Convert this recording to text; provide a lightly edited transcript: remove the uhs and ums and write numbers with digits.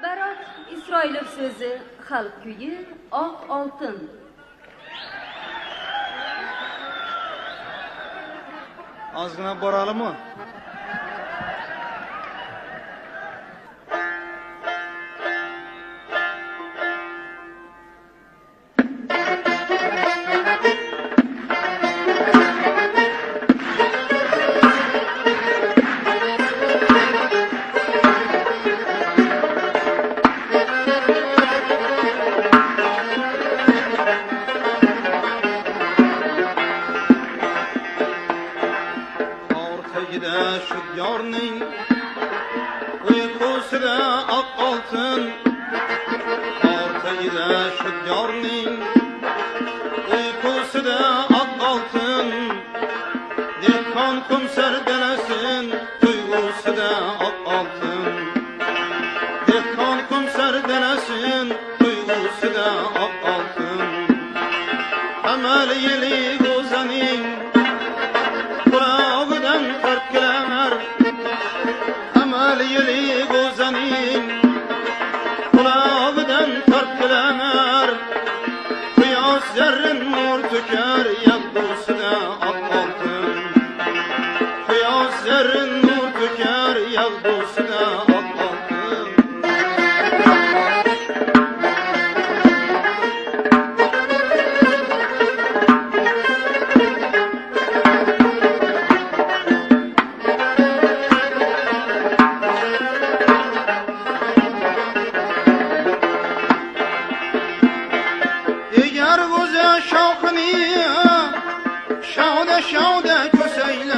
Berat İsrailov so'zi xalq kuyi Oq oltin. Ozgina boralımı? Ortagida shudyorning uyqusida oq oltin. Ortagida shudyorning uyqusida oq oltin. Dehqon kumsar dalasin tuyg'usida oq oltin. Dehqon kumsar dalasin tuyg'usida oq oltin. Amal yeli go'zaning qulog'idan tarkilar. Amal yeli go'zaning qulog'idan tarkilar. Quyosh zarrin nur to'kar yog'dusida oq oltin. Quyosh zarrin nur to'kar yog'dusida oq oltin. Eğer go'za shoxini shavda ko'saylar.